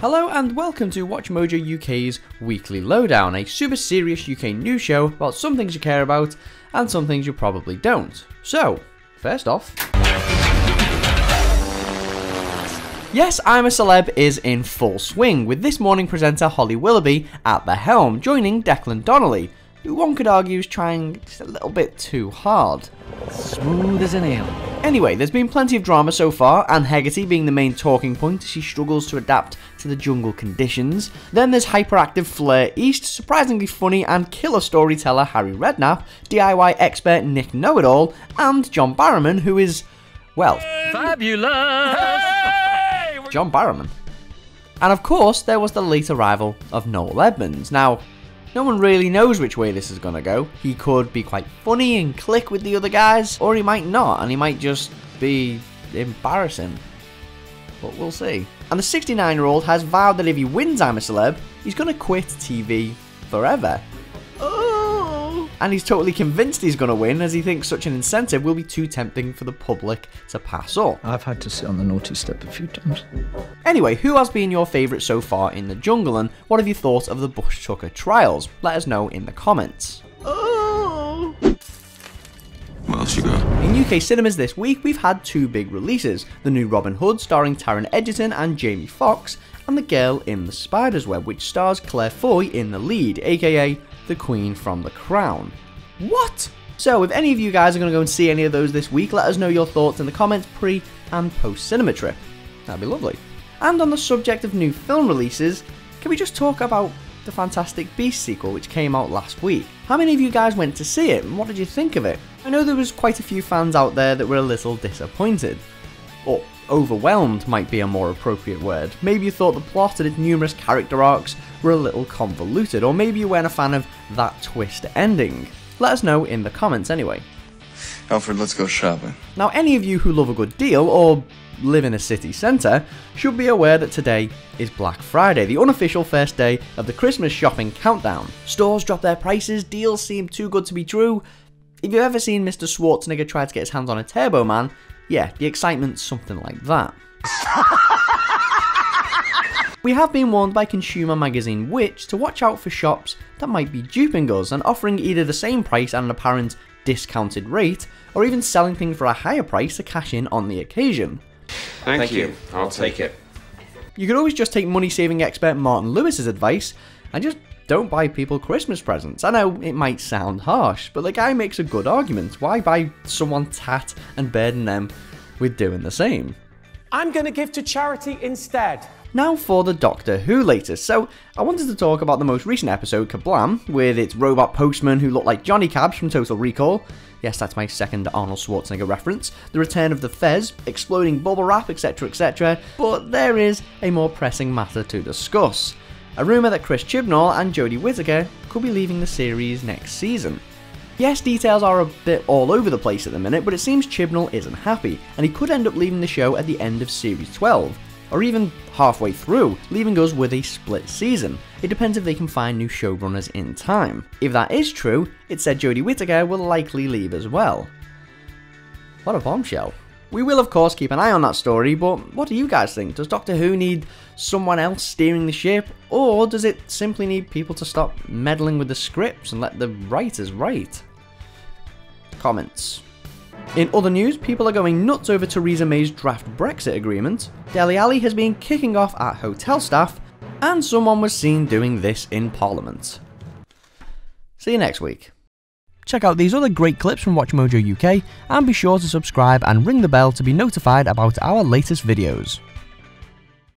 Hello and welcome to WatchMojo UK's Weekly Lowdown, a super serious UK news show about some things you care about and some things you probably don't. So, first off, Yes, I'm a Celeb is in full swing, with this morning presenter Holly Willoughby at the helm, joining Declan Donnelly, who one could argue is trying just a little bit too hard. Smooth as a nail. Anyway, there's been plenty of drama so far, Anne Hegarty being the main talking point as she struggles to adapt to the jungle conditions. Then there's hyperactive Fleur East, surprisingly funny and killer storyteller Harry Redknapp, DIY expert Nick Know-It-All, and John Barrowman, who is, well, Fabulous! Hey! John Barrowman. And of course, there was the late arrival of Noel Edmonds. Now, no one really knows which way this is gonna go. He could be quite funny and click with the other guys, or he might not, and he might just be embarrassing. But we'll see. And the 69-year-old has vowed that if he wins I'm a Celeb, he's gonna quit TV forever. And he's totally convinced he's gonna win, as he thinks such an incentive will be too tempting for the public to pass up. I've had to sit on the naughty step a few times. Anyway, who has been your favourite so far in the jungle, and what have you thought of the Bushtucker trials? Let us know in the comments. What else you got? In UK cinemas this week, we've had two big releases: the new Robin Hood starring Taron Egerton and Jamie Foxx, and The Girl in the Spider's Web, which stars Claire Foy in the lead, aka the Queen from The Crown. What? So if any of you guys are going to go and see any of those this week, let us know your thoughts in the comments pre and post cinema trip. That'd be lovely. And on the subject of new film releases, can we just talk about the Fantastic Beasts sequel which came out last week? How many of you guys went to see it and what did you think of it? I know there was quite a few fans out there that were a little disappointed. Or overwhelmed might be a more appropriate word. Maybe you thought the plot and its numerous character arcs were a little convoluted, or maybe you weren't a fan of that twist ending. Let us know in the comments anyway. Alfred, let's go shopping. Now, any of you who love a good deal, or live in a city centre, should be aware that today is Black Friday, the unofficial first day of the Christmas shopping countdown. Stores drop their prices, deals seem too good to be true. If you've ever seen Mr. Schwarzenegger try to get his hands on a Turbo Man, yeah, the excitement's something like that. We have been warned by consumer magazine Which to watch out for shops that might be duping us and offering either the same price at an apparent discounted rate, or even selling things for a higher price to cash in on the occasion. Thank you. I'll take it. You could always just take money-saving expert Martin Lewis's advice and just don't buy people Christmas presents. I know it might sound harsh, but the guy makes a good argument. Why buy someone tat and burden them with doing the same? I'm going to give to charity instead. Now for the Doctor Who latest. So, I wanted to talk about the most recent episode, Kablam, with its robot postman who looked like Johnny Cabs from Total Recall. Yes, that's my second Arnold Schwarzenegger reference. The return of the Fez, exploding bubble wrap, etc, etc. But there is a more pressing matter to discuss. A rumour that Chris Chibnall and Jodie Whittaker could be leaving the series next season. Yes, details are a bit all over the place at the minute, but it seems Chibnall isn't happy, and he could end up leaving the show at the end of Series 12. Or even halfway through, leaving us with a split season. It depends if they can find new showrunners in time. If that is true, it said Jodie Whittaker will likely leave as well. What a bombshell. We will of course keep an eye on that story, but what do you guys think? Does Doctor Who need someone else steering the ship, or does it simply need people to stop meddling with the scripts and let the writers write? Comments. In other news, people are going nuts over Theresa May's draft Brexit agreement, Dele Alli has been kicking off at hotel staff, and someone was seen doing this in Parliament. See you next week. Check out these other great clips from WatchMojo UK, and be sure to subscribe and ring the bell to be notified about our latest videos.